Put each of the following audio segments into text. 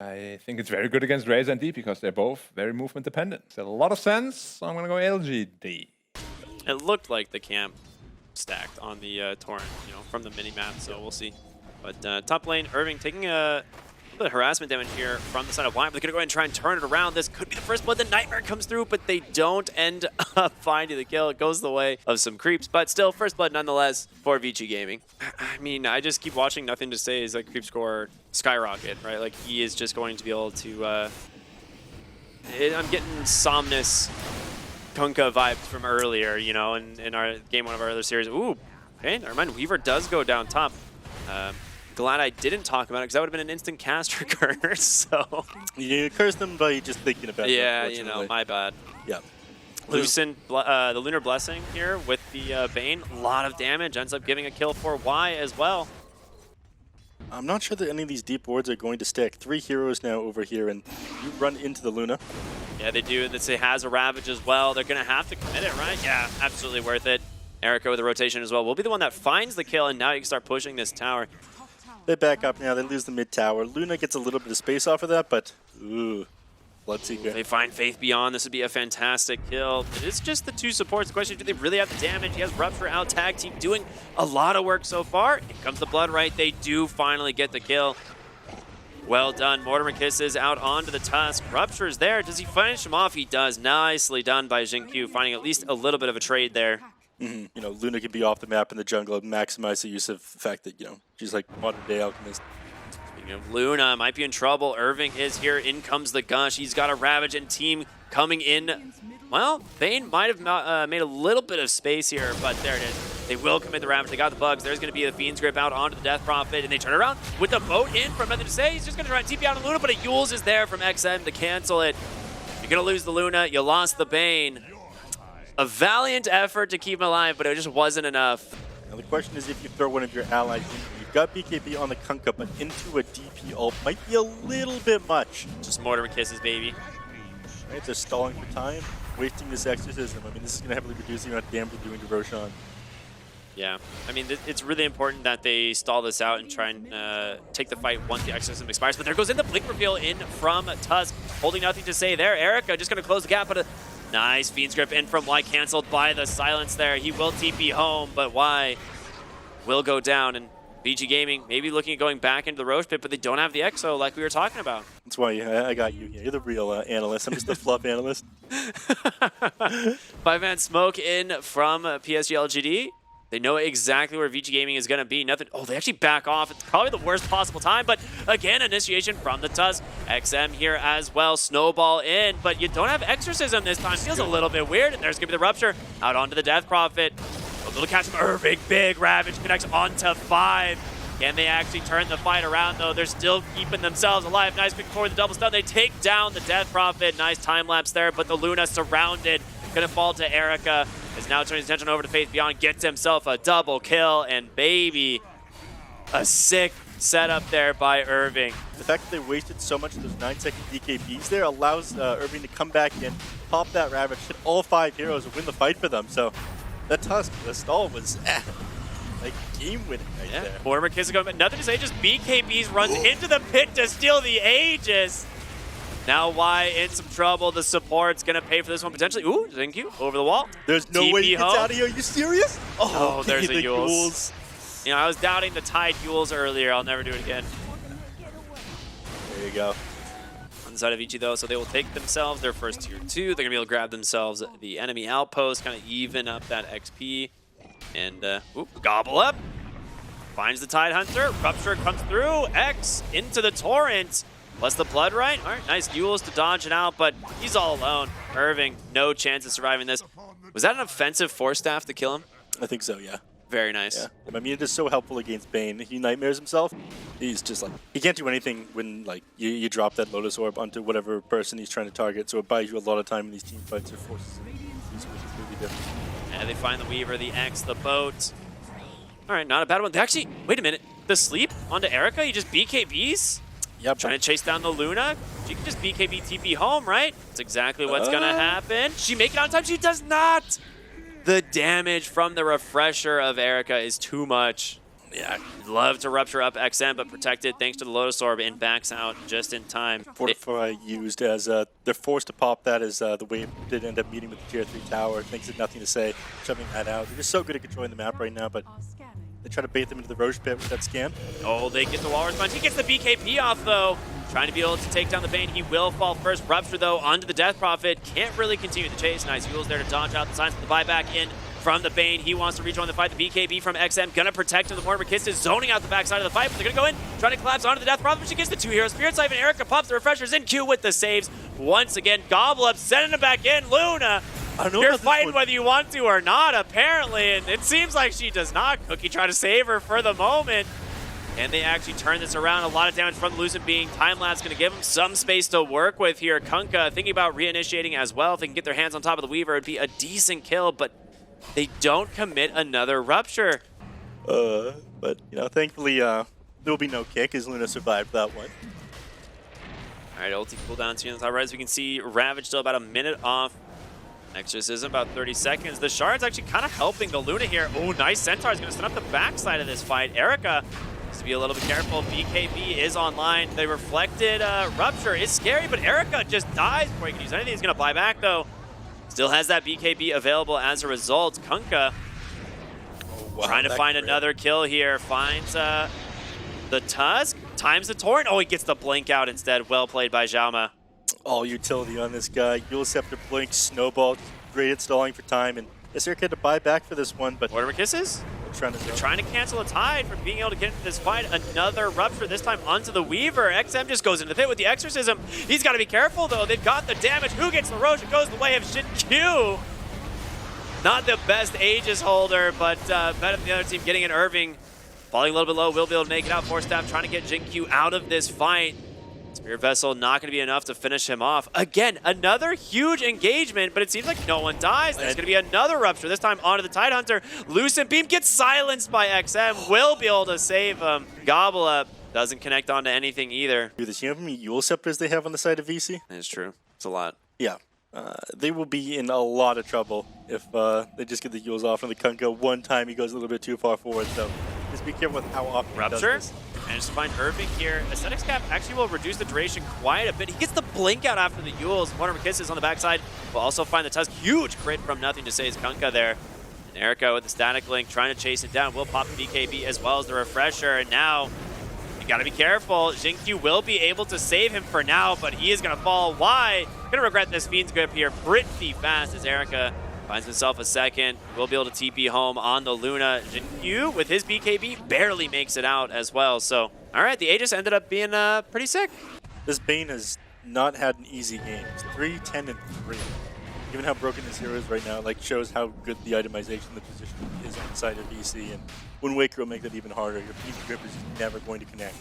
I think it's very good against Razor and D because they're both very movement dependent. It's a lot of sense, so I'm gonna go LGD. It looked like the camp stacked on the torrent, you know, from the mini-map, so we'll see. But top lane, Irving taking a little bit of harassment damage here from the side of Lion, but they're going to go ahead and try and turn it around. This could be the first blood. The Nightmare comes through, but they don't end up finding the kill. It goes the way of some creeps, but still, first blood nonetheless for VICI Gaming. I mean, I just keep watching. Nothing to say is like creep score skyrocket, right? Like, he is just going to be able to... I'm getting Somnus Kunkka vibes from earlier, you know, in our game one of our other series. Ooh, okay, never mind. Weaver does go down top. Glad I didn't talk about it because that would have been an instant caster curse. So you curse them by just thinking about it. Yeah, you know, my bad. Yeah. Loosen the Lunar Blessing here with the Bane. A lot of damage. Ends up giving a kill for Y as well. I'm not sure that any of these deep wards are going to stick. 3 heroes now over here, and you run into the Luna. Yeah, they do. It has a Ravage as well. They're going to have to commit it, right? Yeah, absolutely worth it. Erica with the rotation as well will be the one that finds the kill, and now you can start pushing this tower. They back up now. They lose the mid tower. Luna gets a little bit of space off of that, but ooh, Bloodseeker. They find Faith Beyond. This would be a fantastic kill. It's just the two supports. The question is, do they really have the damage? He has Rupture out, tag team doing a lot of work so far. Here comes the Blood Right. They do finally get the kill. Well done. Mortimer Kisses out onto the Tusk. Rupture is there. Does he finish him off? He does. Nicely done by Xingqiu, finding at least a little bit of a trade there. You know, Luna can be off the map in the jungle and maximize the use of the fact that, you know, she's like modern day alchemist. Speaking of Luna, might be in trouble. Irving is here. In comes the Gush. He's got a Ravage and team coming in. Well, Bane might have made a little bit of space here, but there it is. They will commit the Ravage. They got the bugs. There's going to be the Fiend's Grip out onto the Death Prophet, and they turn around with the boat in from nothing to say. He's just going to try and TP out on Luna, but a Yules is there from XM to cancel it. You're going to lose the Luna. You lost the Bane. A valiant effort to keep him alive, but it just wasn't enough. Now the question is if you throw one of your allies in, you've got BKB on the Kunkka, but into a DP ult might be a little bit much. Just Mortimer Kisses, baby. Right, they're stalling for time, wasting this exorcism. I mean, this is going to heavily reduce the amount of damage they're doing to Roshan. Yeah, I mean, it's really important that they stall this out and try and take the fight once the exorcism expires. But there goes in the Blink Reveal in from Tusk, holding nothing to say there. Erica just going to close the gap, but a nice Fiend's Grip in from Y, canceled by the silence there. He will TP home, but Y will go down. And VICI Gaming maybe looking at going back into the Roche Pit, but they don't have the Exo like we were talking about. That's why I got you here. You're the real analyst. I'm just the fluff analyst. 5-man smoke in from PSG LGD. They know exactly where VICI Gaming is going to be. Nothing. Oh, they actually back off. It's probably the worst possible time, but again, initiation from the Tusk. XM here as well. Snowball in, but you don't have Exorcism this time. Feels a little bit weird, and there's going to be the Rupture out onto the Death Prophet. A little catch from Irving. Big Ravage connects onto 5. Can they actually turn the fight around, though? They're still keeping themselves alive. Nice pick forward the double stun. They take down the Death Prophet. Nice time lapse there, but the Luna surrounded. Going to fall to Erica. Is now turning his attention over to Faith Beyond. Gets himself a double kill, and baby, a sick setup there by Irving. The fact that they wasted so much of those 9-second DKBs there allows Irving to come back in, pop that Ravage, hit all 5 heroes, and win the fight for them. So that Tusk, the stall was like game-winning right there. Mortimer Kiss is going, but nothing to say, just BKBs runs into the pit to steal the Aegis. Now Y in some trouble. The support's going to pay for this one potentially. Ooh, Xingqiu over the wall. There's no way he gets out of here. Are you serious? Oh, there's a Yules. You know, I was doubting the Tide Yules earlier. I'll never do it again. There you go. On the side of VICI, though, so they will take themselves their first tier 2. They're going to be able to grab themselves the enemy outpost, kind of even up that XP. And, gobble up. Finds the Tide Hunter. Rupture comes through. X into the Torrent. Plus the Blood Right. All right, nice Yules to dodge it out, but he's all alone. Irving, no chance of surviving this. Was that an offensive Force Staff to kill him? I think so, yeah. Very nice. Yeah. I mean, it is so helpful against Bane. He nightmares himself. He's just like, he can't do anything when like you drop that Lotus Orb onto whatever person he's trying to target, so it buys you a lot of time in these team fights or forces. He's completely different. And they find the Weaver, the X, the boat. All right, not a bad one. They actually, wait a minute. The sleep onto Erica, he just BKBs? Yep. Trying to chase down the Luna. She can just BKB TP home, right? That's exactly what's going to happen. She make it on time? She does not. The damage from the refresher of Erica is too much. Yeah, Love to rupture up XM, but protected thanks to the Lotus Orb and backs out just in time. Fortify used as they're forced to pop that as the wave did end up meeting with the tier 3 tower. Makes it nothing to say, shoving that out. They're just so good at controlling the map right now, but they try to bait them into the Roche pit with that scan. Oh, they get the wall response. He gets the BKP off, though. Trying to be able to take down the Bane. He will fall first. Rupture, though, onto the Death Prophet. Can't really continue the chase. Nice Yule's there to dodge out the signs of the buyback in from the Bane. He wants to rejoin the fight. The BKB from XM gonna protect him. The Mortimer Kiss is zoning out the backside of the fight, but they're gonna go in, trying to collapse onto the Death Prophet. She gets the 2 Hero Spirit Siphon. Erica pops the refreshers in Q with the saves. Once again, Gobble Up sending him back in. Luna, you're fighting whether you want to or not, apparently, and it seems like she does not. Cookie trying to save her for the moment. And they actually turn this around. A lot of damage from the Lucent Being. Time-lapse going to give them some space to work with here. Kunkka thinking about reinitiating as well. If they can get their hands on top of the Weaver, it'd be a decent kill, but they don't commit another Rupture. But, you know, thankfully, there will be no kick as Luna survived that one. All right, ulti cooldown to the top right. As we can see, Ravage still about a minute off. Exorcism about 30 seconds. The Shard's actually kind of helping the Luna here. Oh, nice. Centaur is going to set up the backside of this fight. Erica needs to be a little bit careful. BKB is online. The reflected Rupture is scary, but Erica just dies before he can use anything. He's going to buy back, though. Still has that BKB available as a result. Kunkka trying to find another kill here. Finds the Tusk. Times the Torrent. Oh, he gets the Blink out instead. Well played by Xiaoma. All utility on this guy. Yule Scepter, Blink, Snowball. Great at stalling for time. And Erica had to buy back for this one, but Mortimer Kisses? They're trying to cancel a tide from being able to get into this fight. Another Rupture, this time onto the Weaver. XM just goes into the pit with the Exorcism. He's got to be careful, though. They've got the damage. Who gets the Roche? It goes the way of Shin Q. Not the best Aegis holder, but better than the other team getting in. Irving falling a little bit low. Will be able to make it out. Force Staff trying to get Jin Q out of this fight. Spirit Vessel not going to be enough to finish him off. Again, another huge engagement, but it seems like no one dies. There's going to be another Rupture, this time onto the Tidehunter. Lucent Beam gets silenced by XM. Will be able to save him. Gobble Up doesn't connect onto anything either. Do this, you know how many Yule Scepters they have on the side of VICI? It's true. It's a lot. Yeah. They will be in a lot of trouble if they just get the Yules off on the Kunkka one time. He goes a little bit too far forward, so just be careful with how often he does Rupture? this. Managed to find Irving here. Aesthetics Cap actually will reduce the duration quite a bit. He gets the Blink out after the Yules. Mortimer Kisses on the backside will also find the Tusk. Huge crit from nothing to say is Kunkka there. And Erica with the Static Link trying to chase it down. Will pop the BKB as well as the Refresher. And now you got to be careful. Jinkyu will be able to save him for now, but he is going to fall. Why? Going to regret this Fiend's Grip here pretty fast as Erica finds himself a second. Will be able to TP home on the Luna. Jinkyu with his BKB barely makes it out as well. So, all right, the Aegis ended up being pretty sick. This Bane has not had an easy game. It's 3, 10, and 3. Given how broken his hero is right now, like shows how good the itemization, the position is on the side of VC. And Wind Waker will make that even harder. Your Fiend's Grip is just never going to connect.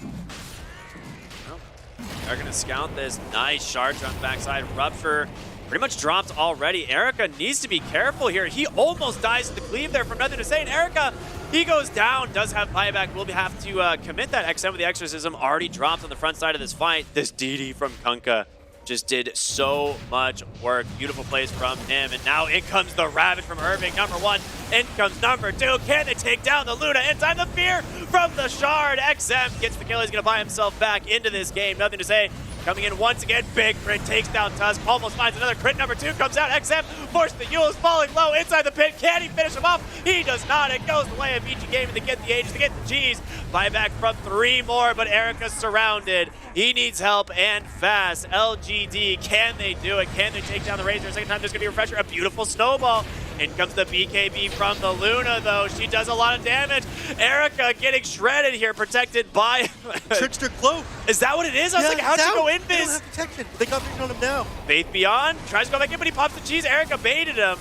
They're going to scout this. Nice charge on the backside. Rupture pretty much dropped already. Erica needs to be careful here. He almost dies to the cleave there from nothing to say. And Erica, he goes down, does have buyback. Will have to commit that XM with the Exorcism. Already dropped on the front side of this fight. This DD from Kunkka just did so much work. Beautiful plays from him. And now in comes the Ravage from Irving, number 1. In comes number 2. Can they take down the Luna in time? The Fear from the Shard. XM gets the kill. He's going to buy himself back into this game. Nothing to say. Coming in once again, big crit, takes down Tusk, almost finds another crit. Number 2 comes out. XM forced the Yules, falling low inside the pit. Can he finish him off? He does not. It goes the way of VICI Gaming to get the Aegis, to get the G's. Buyback from 3 more, but Erica's surrounded. He needs help and fast. LGD, can they do it? Can they take down the Razor? Second time, there's going to be a refresher. A beautiful snowball. In comes the BKB from the Luna, though. She does a lot of damage. Erica getting shredded here, protected by... Trickster Cloak. Is that what it is? I was like, how'd you go in They don't this? have protection. They got vision on him now. Faith Beyond tries to go back in, but he pops the cheese. Erica baited him.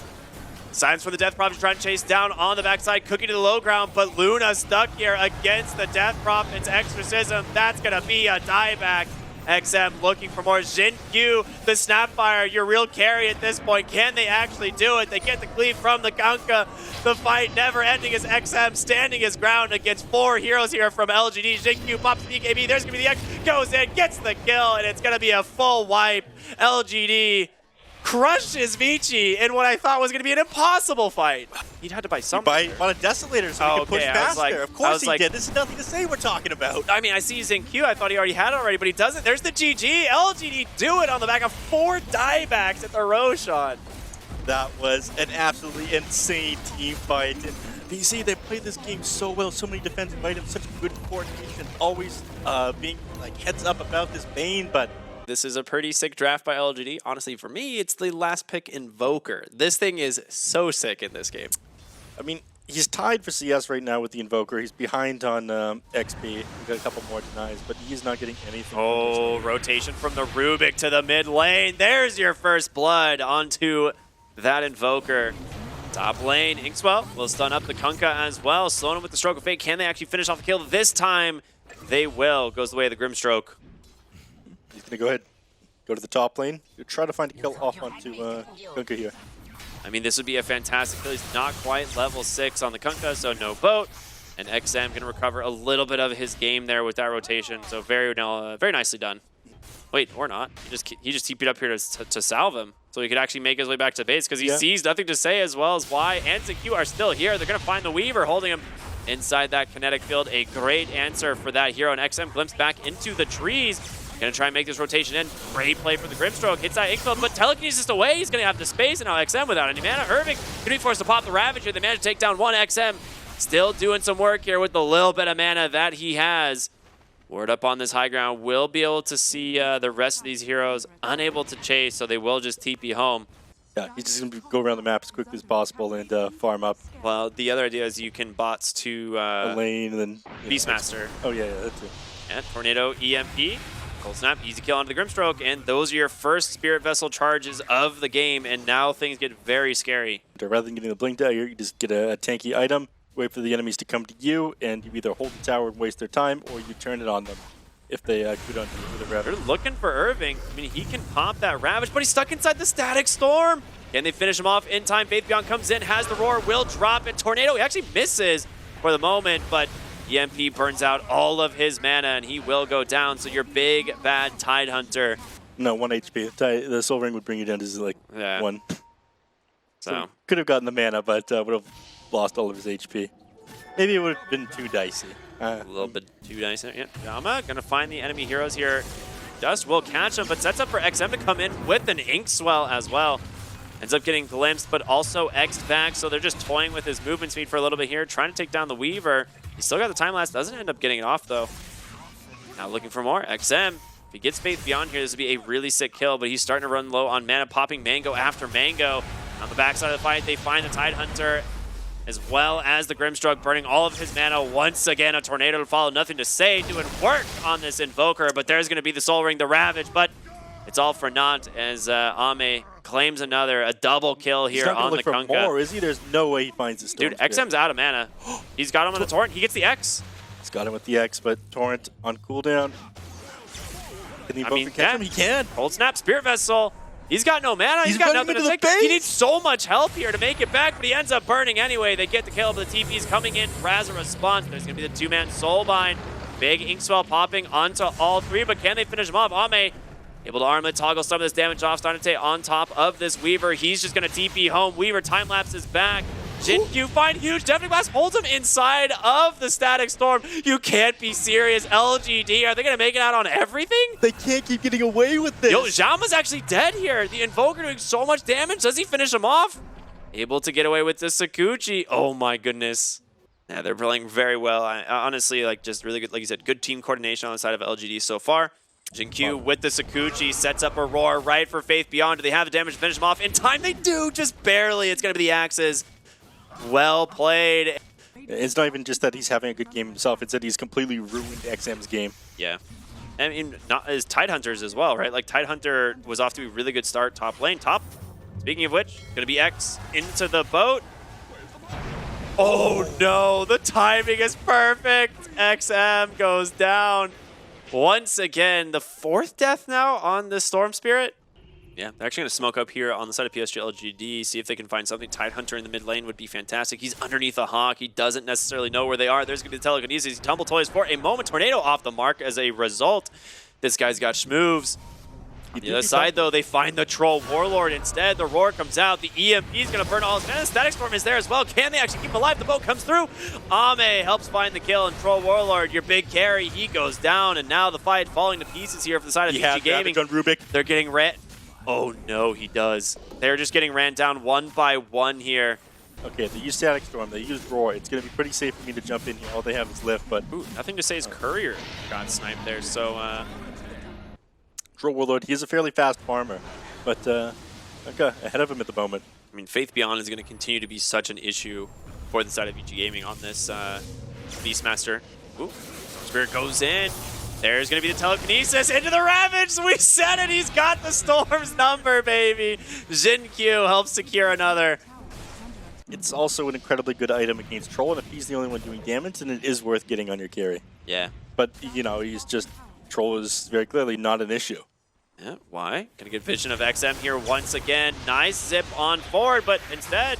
Signs for the Death Prophet trying to chase down on the backside. Cookie to the low ground, but Luna stuck here against the Death Prophet's Exorcism. That's going to be a dieback. XM looking for more. Jinkyu, the Snapfire, your real carry at this point. Can they actually do it? They get the cleave from the Kunkka. The fight never ending as XM standing his ground against 4 heroes here from LGD. Jinkyu pops the BKB. There's going to be the X. Goes in, gets the kill, and it's going to be a full wipe. LGD crushes VICI in what I thought was going to be an impossible fight. He'd had to buy something. On a Desolator so he could push faster. Of course he did. This is nothing to say we're talking about. I mean, I see he's in queue. I thought he already had it already, but he doesn't. There's the GG. LGD do it on the back of 4 diebacks at the Roshan. That was an absolutely insane team fight. And VC, they played this game so well. So many defensive items, such good coordination. Always being like heads up about this Bane, but this is a pretty sick draft by LGD. Honestly, for me, it's the last pick Invoker. This thing is so sick in this game. I mean, he's tied for CS right now with the Invoker. He's behind on XP. He got a couple more denies, but he's not getting anything. Oh, rotation from the Rubik to the mid lane. There's your first blood onto that Invoker. Top lane, Inkswell will stun up the Kunkka as well. Slowing him with the Stroke of Fate. Can they actually finish off the kill? This time, they will. Goes the way of the Grimstroke. He's going to go ahead, go to the top lane. You'll try to find a kill off onto Kunkka here. I mean, this would be a fantastic kill. He's not quite level 6 on the Kunkka, so no boat. And XM can recover a little bit of his game there with that rotation. So very nicely done. Wait, or not. He just TP'd up here to salve him. So he could actually make his way back to base because he sees nothing to say, as well as Y and ZQ are still here. They're going to find the Weaver holding him inside that kinetic field. A great answer for that hero. And XM glimpsed back into the trees. Going to try and make this rotation in. Great play for the Grimstroke. Hits that Inkfield, but telekinesis away. He's going to have the space, and now XM without any mana. Irving going to be forced to pop the Ravager. They managed to take down one. XM still doing some work here with the little bit of mana that he has. Ward up on this high ground. Will be able to see the rest of these heroes unable to chase, so they will just TP home. Yeah, he's just going to go around the map as quickly as possible and farm up. Well, the other idea is you can bots to a lane and then Beastmaster. Oh yeah, that's it. And Tornado EMP. Cold Snap, easy kill onto the Grimstroke, and those are your first Spirit Vessel charges of the game, and now things get very scary. Rather than getting the Blink Dagger, you just get a tanky item, wait for the enemies to come to you, and you either hold the tower and waste their time, or you turn it on them if they could on you with a Ravage. They're looking for Irving. I mean, he can pop that Ravage, but he's stuck inside the Static Storm. Can they finish him off in time? Faith Beyond comes in, has the Roar, will drop it. Tornado, he actually misses for the moment, but EMP burns out all of his mana, and he will go down. So your big, bad Tidehunter. No, 1 HP. The Soul Ring would bring you down to like 1. So could have gotten the mana, but would have lost all of his HP. Maybe it would have been too dicey. A little bit too dicey. Yeah, Yama gonna find the enemy heroes here. Dust will catch him, but sets up for XM to come in with an Inkswell as well. Ends up getting glimpsed, but also X'd back, so they're just toying with his movement speed for a little bit here, trying to take down the Weaver. He's still got the time lapse, doesn't end up getting it off though. Now looking for more. XM, if he gets Faith Beyond here, this would be a really sick kill, but he's starting to run low on mana, popping Mango after Mango. On the backside of the fight, they find the Tidehunter, as well as the Grimstroke, burning all of his mana. Once again, a Tornado to follow. Nothing to say, doing work on this Invoker, but there's going to be the Soul Ring, the Ravage, but it's all for naught as Ame claims a double kill here on the Kunkka. He's not going to look for more, is he? There's no way he finds the Storm. Dude, XM's out of mana. He's got him on the Torrent. He gets the X. He's got him with the X, but Torrent on cooldown. Can the Invoker catch him? He can. Cold Snap, Spirit Vessel. He's got no mana. He's got nothing to take. He needs so much help here to make it back, but he ends up burning anyway. They get the kill, but the TP's coming in. Raz a response. There's going to be the 2-man Soulbind. Big Inkswell popping onto all 3, but can they finish him off? Ame able to armlet toggle some of this damage off. Starnate on top of this Weaver. He's just going to TP home. Weaver time lapses back. Jin-Q find huge. Deafening Blast holds him inside of the Static Storm. You can't be serious. LGD, are they going to make it out on everything? They can't keep getting away with this. Yo, Zhama's actually dead here. The Invoker doing so much damage. Does he finish him off? Able to get away with the Sakuchi. Oh my goodness. Yeah, they're playing very well. Honestly, like just really good, like you said, good team coordination on the side of LGD so far. Jin-Q with the Sakuchi sets up a Roar right for Faith Beyond. Do they have the damage to finish him off? In time, they do, just barely. It's going to be the Axes. Well played. It's not even just that he's having a good game himself. It's that he's completely ruined XM's game. Yeah. I mean, not as Tidehunters as well, right? Like, Tidehunter was off to a really good start top lane. Top, speaking of which, going to be X into the boat. Oh, no. The timing is perfect. XM goes down. Once again, the 4th death now on the Storm Spirit. Yeah, they're actually going to smoke up here on the side of PSG LGD, see if they can find something. Tidehunter in the mid lane would be fantastic. He's underneath a Hawk. He doesn't necessarily know where they are. There's going to be the telekinesis. Tumble Toys for a moment. Tornado off the mark as a result. This guy's got schmoves. On the other side, though, they find the Troll Warlord instead. The Roar comes out. The EMP is going to burn all his mana. Static Storm is there as well. Can they actually keep him alive? The boat comes through. Ame helps find the kill, and Troll Warlord, your big carry, he goes down. And now the fight falling to pieces here for the side of VICI Gaming. On Rubik. They're getting ran. Oh, no, he does. They're just getting ran down one by one here. Okay, they use Static Storm, they use Roar. It's going to be pretty safe for me to jump in here. All they have is Lift, but... Ooh, nothing to say is Courier got sniped there, so... Troll Warlord, he's a fairly fast farmer, but okay, ahead of him at the moment. I mean, Faith Beyond is going to continue to be such an issue for the side of VICI Gaming on this Beastmaster. Ooh, Spirit goes in. There's going to be the telekinesis into the Ravage. We said it. He's got the Storm's number, baby. Jinkyu helps secure another. It's also an incredibly good item against Troll, and if he's the only one doing damage, then it is worth getting on your carry. Yeah. But, you know, he's just... Troll is very clearly not an issue. Yeah, why? Gonna get vision of XM here once again. Nice zip on forward, but instead,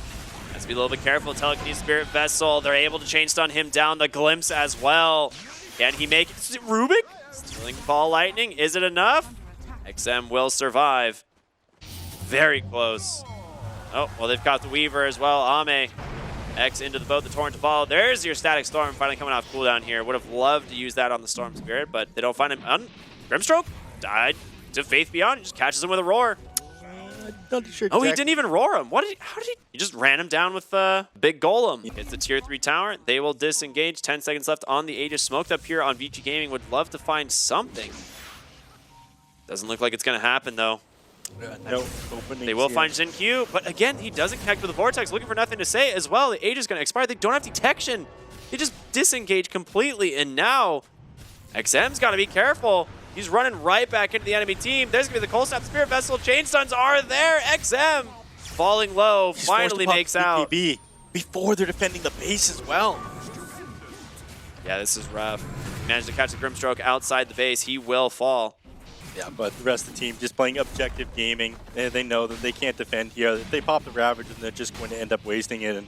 has to be a little bit careful. Telekinesis Spirit Vessel, they're able to chain stun him down. The Glimpse as well. Can he make it? Is it Rubik? Stealing Ball Lightning, is it enough? XM will survive. Very close. Oh, well, they've got the Weaver as well. Ame. X into the boat, the Torrent to follow. There's your Static Storm finally coming off cooldown here. Would have loved to use that on the Storm Spirit, but they don't find him. Grimstroke died to Faith Beyond. He just catches him with a roar. Not sure Oh, he didn't even roar him. What did he? How did he? He just ran him down with big golem. It's the tier 3 tower. They will disengage. 10 seconds left on the Aegis. Smoked up here on VICI Gaming. Would love to find something. Doesn't look like it's going to happen, though. No openings. They will here. find Jinkyu, but again, he doesn't connect with the Vortex, looking for nothing to say as well. The Age is going to expire. They don't have detection. They just disengage completely, and now XM's got to be careful. He's running right back into the enemy team. There's going to be the Cold Snap. Spirit Vessel. Chain Stuns are there. XM falling low, He's finally makes out. BKB before they're defending the base as well. Yeah, this is rough. Managed to catch the Grimstroke outside the base. He will fall. Yeah, but the rest of the team just playing objective gaming. They know that they can't defend here. If they pop the Ravage, then they're just going to end up wasting it. And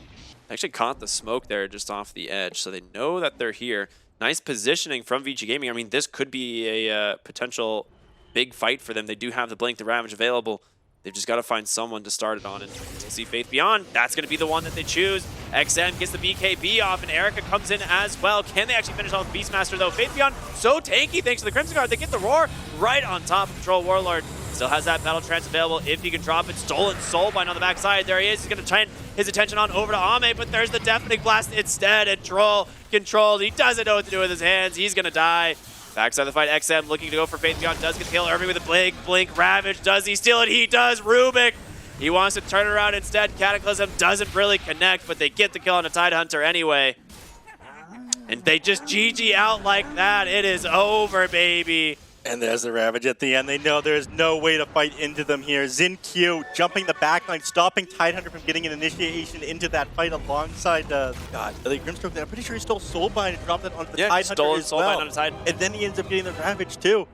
They actually caught the smoke there just off the edge, so they know that they're here. Nice positioning from VICI Gaming. I mean, this could be a potential big fight for them. They do have the Blink the Ravage available. They've just got to find someone to start it on, and we'll see Faith Beyond. That's going to be the one that they choose. XM gets the BKB off, and Erica comes in as well. Can they actually finish off Beastmaster, though? Faith Beyond, so tanky thanks to the Crimson Guard. They get the Roar right on top of Troll Warlord. Still has that Battle Trance available if he can drop it. Stolen Soulbind on the backside. There he is. He's going to turn his attention on over to Ame, but there's the Deafening Blast instead, and Troll controlled. He doesn't know what to do with his hands. He's going to die. Backside of the fight, XM looking to go for Faith Beyond. Does get the kill. Irving with a blink, Ravage. Does he steal it? He does. Rubik. He wants to turn around instead. Cataclysm doesn't really connect, but they get the kill on a Tidehunter anyway. And they just GG out like that. It is over, baby. And there's the Ravage at the end. They know there's no way to fight into them here. Jinkyu jumping the backline, stopping Tidehunter from getting an initiation into that fight alongside the Grimstroke. I'm pretty sure he stole Soulbind and dropped it onto the Tidehunter stolen as Soulbind well. on the Tide. And then he ends up getting the Ravage too.